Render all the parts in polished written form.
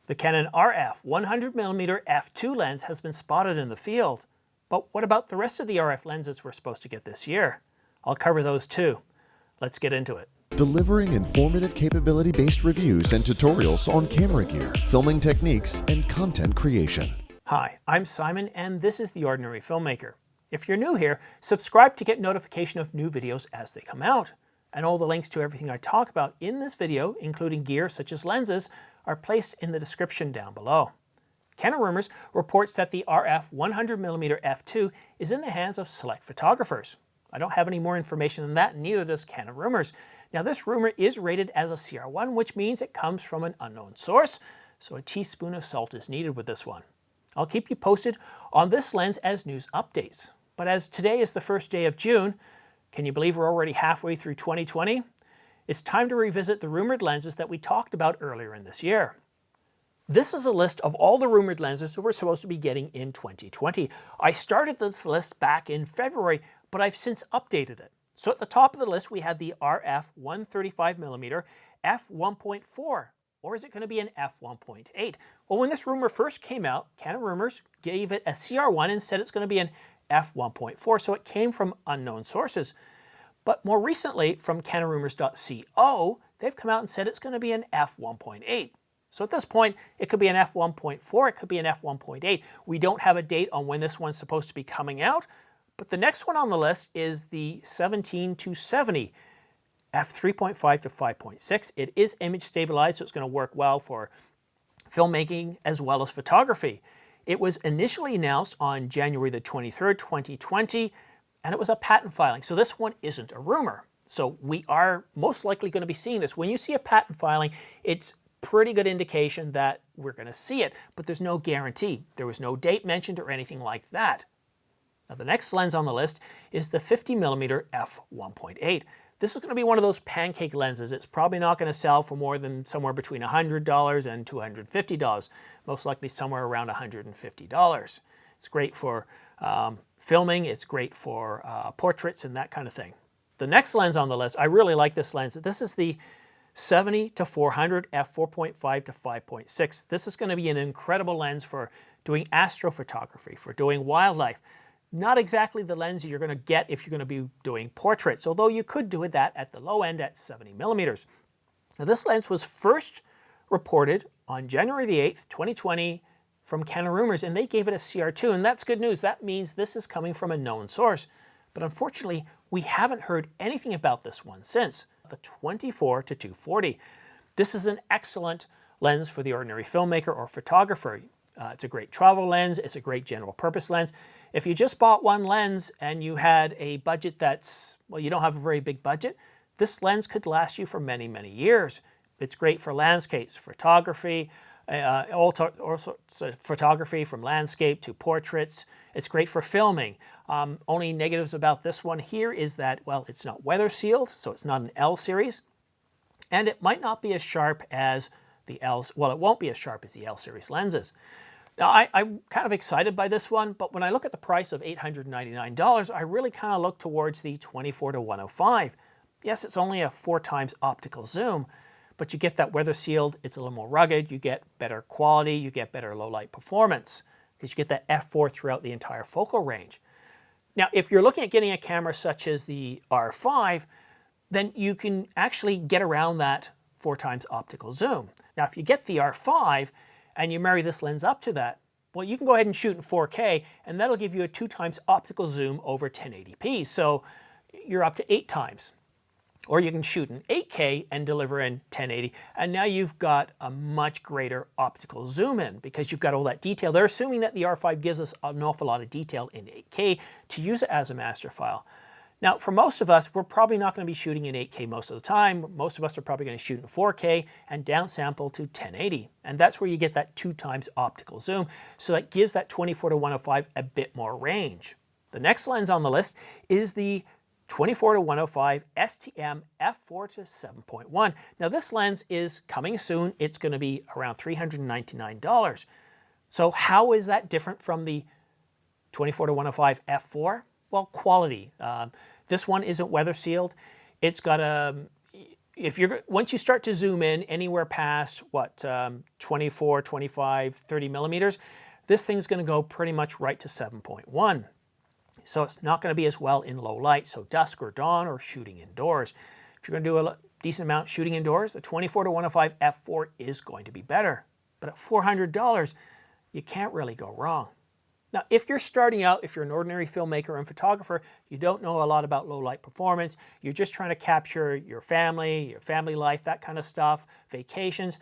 The Canon RF 100mm f2 lens has been spotted in the field. But what about the rest of the RF lenses we're supposed to get this year? I'll cover those too. Let's get into it. Delivering informative capability-based reviews and tutorials on camera gear, filming techniques, and content creation. Hi, I'm Simon and this is The Ordinary Filmmaker. If you're new here, subscribe to get notification of new videos as they come out. And all the links to everything I talk about in this video, including gear such as lenses, are placed in the description down below. Canon Rumors reports that the RF 100mm f2 is in the hands of select photographers. I don't have any more information than that, and neither does Canon Rumors. Now this rumor is rated as a CR1, which means it comes from an unknown source, so a teaspoon of salt is needed with this one. I'll keep you posted on this lens as news updates. But as today is the first day of June, can you believe we're already halfway through 2020? It's time to revisit the rumored lenses that we talked about earlier in this year. This is a list of all the rumored lenses that we're supposed to be getting in 2020. I started this list back in February, but I've since updated it. So at the top of the list, we have the RF 135mm f1.4, or is it going to be an f1.8? Well, when this rumor first came out, Canon Rumors gave it a CR1 and said it's going to be an f1.4, so it came from unknown sources. But more recently, from canonrumors.co, they've come out and said it's going to be an f1.8. So at this point, it could be an f1.4, it could be an f1.8. We don't have a date on when this one's supposed to be coming out, but the next one on the list is the 17-70 f3.5 to 5.6. It is image stabilized, so it's going to work well for filmmaking as well as photography. It was initially announced on January the 23rd, 2020, and it was a patent filing. So this one isn't a rumor. So we are most likely going to be seeing this. When you see a patent filing, it's pretty good indication that we're going to see it, but there's no guarantee. There was no date mentioned or anything like that. Now the next lens on the list is the 50mm f1.8. This is going to be one of those pancake lenses. It's probably not going to sell for more than somewhere between $100 and $250, most likely somewhere around $150. It's great for filming, it's great for portraits and that kind of thing. The next lens on the list, I really like this lens. This is the 70-400 f4.5 to 5.6. This is going to be an incredible lens for doing astrophotography, for doing wildlife. Not exactly the lens you're going to get if you're going to be doing portraits, although you could do that at the low end at 70mm. Now this lens was first reported on January the 8th, 2020 from Canon Rumors, and they gave it a CR2, and that's good news. That means this is coming from a known source. But unfortunately, we haven't heard anything about this one since. The 24-240. This is an excellent lens for the ordinary filmmaker or photographer. It's a great travel lens, it's a great general purpose lens. If you just bought one lens and you had a budget that's, well, you don't have a very big budget, this lens could last you for many, many years. It's great for landscapes, photography, all sorts of photography from landscape to portraits. It's great for filming. Only negatives about this one here is that, well, it's not weather sealed, so it's not an L series. And it might not be as sharp as the L, well, it won't be as sharp as the L series lenses. Now, I'm kind of excited by this one, but when I look at the price of $899, I really kind of look towards the 24-105. Yes, it's only a 4x optical zoom, but you get that weather sealed, it's a little more rugged, you get better quality, you get better low light performance, because you get that f4 throughout the entire focal range. Now, if you're looking at getting a camera such as the R5, then you can actually get around that 4x optical zoom. Now, if you get the R5 and you marry this lens up to that, well, you can go ahead and shoot in 4K, and that'll give you a 2x optical zoom over 1080p. So you're up to 8x. Or you can shoot in 8K and deliver in 1080. And now you've got a much greater optical zoom in because you've got all that detail. They're assuming that the R5 gives us an awful lot of detail in 8K to use it as a master file. Now, for most of us, we're probably not going to be shooting in 8K most of the time. Most of us are probably going to shoot in 4K and downsample to 1080. And that's where you get that 2x optical zoom. So that gives that 24-105 a bit more range. The next lens on the list is the 24-105 STM f4 to 7.1. Now this lens is coming soon. It's going to be around $399. So how is that different from the 24-105 f4? Well, quality. This one isn't weather sealed. It's got a once you start to zoom in anywhere past, 24, 25, 30 millimeters, this thing's going to go pretty much right to 7.1. So it's not going to be as well in low light, so dusk or dawn or shooting indoors. If you're going to do a decent amount shooting indoors, the 24 to 105 f4 is going to be better. But at $400, you can't really go wrong. Now, if you're starting out, if you're an ordinary filmmaker and photographer, you don't know a lot about low light performance, you're just trying to capture your family life, that kind of stuff, vacations,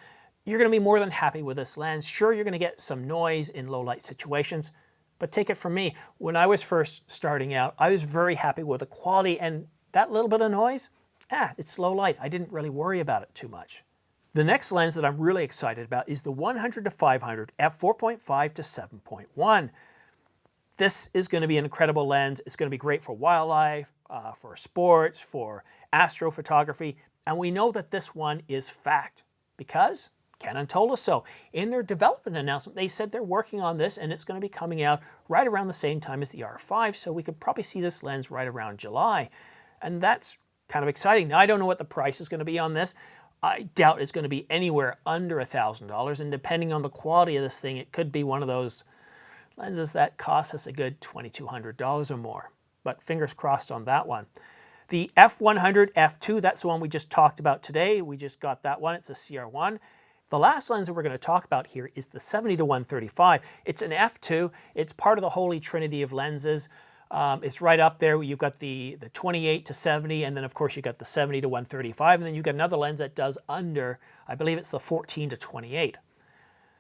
you're going to be more than happy with this lens. Sure, you're going to get some noise in low light situations, but take it from me, when I was first starting out, I was very happy with the quality, and that little bit of noise, it's low light. I didn't really worry about it too much. The next lens that I'm really excited about is the 100 to 500 f4.5 to 7.1. This is going to be an incredible lens. It's going to be great for wildlife, for sports, for astrophotography, and we know that this one is fact because Canon told us so. In their development announcement, they said they're working on this and it's going to be coming out right around the same time as the R5, so we could probably see this lens right around July. And that's kind of exciting. Now, I don't know what the price is going to be on this. I doubt it's going to be anywhere under $1,000, and depending on the quality of this thing, it could be one of those lenses that cost us a good $2,200 or more. But fingers crossed on that one. The f100 f2, that's the one we just talked about today. We just got that one. It's a CR1. The last lens that we're going to talk about here is the 70 to 135. It's an f2. It's part of the holy trinity of lenses. It's right up there. You've got the 28 to 70, and then of course you've got the 70 to 135, and then you've got another lens that does under, I believe it's the 14 to 28.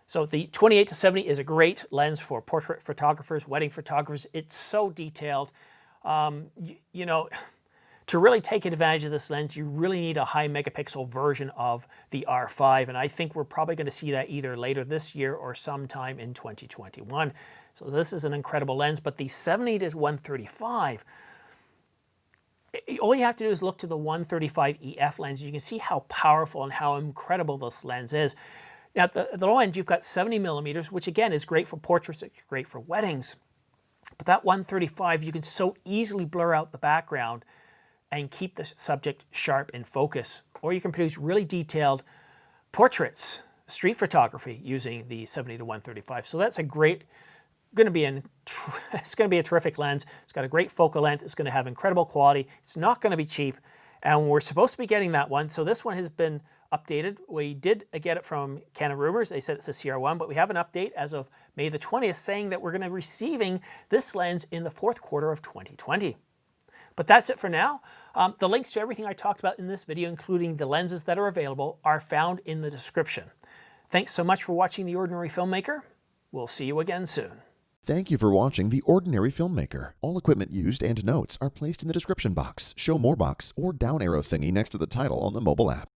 So the 28 to 70 is a great lens for portrait photographers, wedding photographers. It's so detailed. You know, to really take advantage of this lens, you really need a high megapixel version of the R5, and I think we're probably going to see that either later this year or sometime in 2021. So this is an incredible lens, but the 70 to 135, all you have to do is look to the 135 EF lens. You can see how powerful and how incredible this lens is. Now, at the low end, you've got 70 millimeters, which again is great for portraits, it's great for weddings. But that 135, you can so easily blur out the background and keep the subject sharp in focus. Or you can produce really detailed portraits, street photography using the 70 to 135. So that's a great, it's going to be a terrific lens. It's got a great focal length. It's going to have incredible quality. It's not going to be cheap. And we're supposed to be getting that one. So this one has been updated. We did get it from Canon Rumors. They said it's a CR1, but we have an update as of May the 20th saying that we're going to be receiving this lens in the fourth quarter of 2020. But that's it for now. The links to everything I talked about in this video, including the lenses that are available, are found in the description. Thanks so much for watching The Ordinary Filmmaker. We'll see you again soon. Thank you for watching The Ordinary Filmmaker. All equipment used and notes are placed in the description box, show more box, or down arrow thingy next to the title on the mobile app.